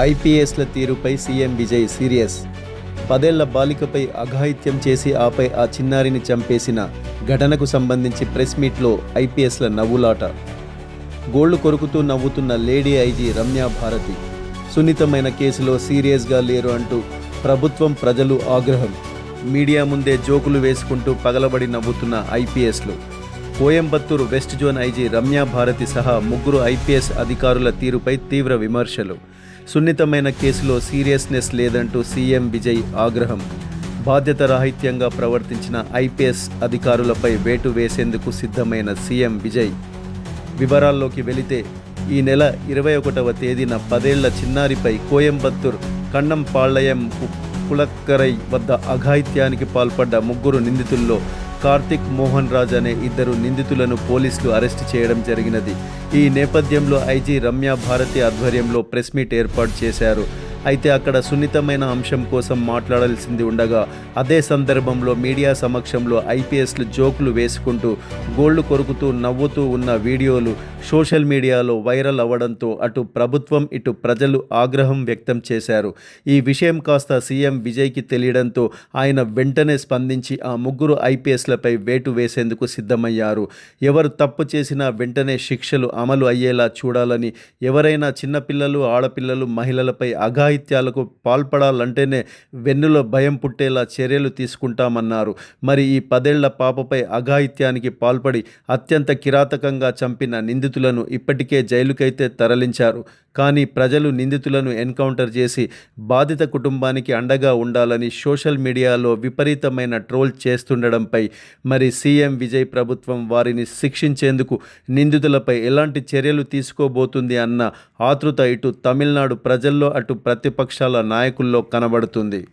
ఐపీఎస్ల తీరుపై CM Vijay serious. 10 ఏళ్ల బాలికపై అఘాయిత్యం చేసి ఆపై ఆ చిన్నారిని చంపేసిన ఘటనకు సంబంధించి ప్రెస్ మీట్లో ఐపీఎస్ల నవ్వులాట. గోళ్లు కొరుకుతూ నవ్వుతున్న లేడీ ఐజీ రమ్యా భారతి. సున్నితమైన కేసులో సీరియస్గా లేరు అంటూ ప్రభుత్వం, ప్రజలు ఆగ్రహం. మీడియా ముందే జోకులు వేసుకుంటూ పగలబడి నవ్వుతున్న ఐపీఎస్లు. Coimbatore west zone IG Ramya Bharathi సహా 3 ఐపీఎస్ అధికారుల తీరుపై తీవ్ర విమర్శలు. సున్నితమైన కేసులో సీరియస్నెస్ లేదంటూ సీఎం విజయ్ ఆగ్రహం. బాధ్యత రాహిత్యంగా ప్రవర్తించిన ఐపీఎస్ అధికారులపై వేటు వేసేందుకు సిద్ధమైన సీఎం విజయ్. వివరాల్లోకి వెళితే ఈ నెల 21వ తేదీన 10 ఏళ్ల చిన్నారిపై కోయంబత్తూర్ కన్నంపాళ్లయం కులక్కరై వద్ద అఘాయిత్యానికి పాల్పడ్డ 3 నిందితుల్లో కార్తిక్, మోహన్ రాజ్ అనే 2 నిందితులను పోలీసులు అరెస్టు చేయడం జరిగినది. ఈ నేపథ్యంలో ఐజీ రమ్యా భారతి ఆధ్వర్యంలో ప్రెస్ మీట్ ఏర్పాటు చేశారు. అయితే అక్కడ సున్నితమైన అంశం కోసం మాట్లాడాల్సింది ఉండగా అదే సందర్భంలో మీడియా సమక్షంలో ఐపీఎస్లు జోకులు వేసుకుంటూ గోళ్లు కొరుకుతూ నవ్వుతూ ఉన్న వీడియోలు సోషల్ మీడియాలో వైరల్ అవ్వడంతో అటు ప్రభుత్వం, ఇటు ప్రజలు ఆగ్రహం వ్యక్తం చేశారు. ఈ విషయం కాస్త సీఎం విజయ్కి తెలియడంతో ఆయన వెంటనే స్పందించి ఆ 3 ఐపీఎస్లపై వేటు వేసేందుకు సిద్ధమయ్యారు. ఎవరు తప్పు చేసినా వెంటనే శిక్షలు అమలు అయ్యేలా చూడాలని, ఎవరైనా చిన్నపిల్లలు, ఆడపిల్లలు, మహిళలపై అఘాయిత్యాలకు పాల్పడాలంటేనే వెన్నులో భయం పుట్టేలా చర్యలు తీసుకుంటామన్నారు. మరి ఈ 10 ఏళ్ల పాపపై అఘాయిత్యానికి పాల్పడి అత్యంత కిరాతకంగా చంపిన నిందితులను ఇప్పటికే జైలుకైతే తరలించారు. కానీ ప్రజలు నిందితులను ఎన్కౌంటర్ చేసి బాధిత కుటుంబానికి అండగా ఉండాలని సోషల్ మీడియాలో విపరీతమైన ట్రోల్ చేస్తుండడంపై మరి సీఎం విజయ్ ప్రభుత్వం వారిని శిక్షించేందుకు నిందితులపై ఎలాంటి చర్యలు తీసుకోబోతుంది అన్న ఆతృత ఇటు తమిళనాడు ప్రజల్లో, అటు ప్రతిపక్షాల నాయకుల్లో కనబడుతుంది.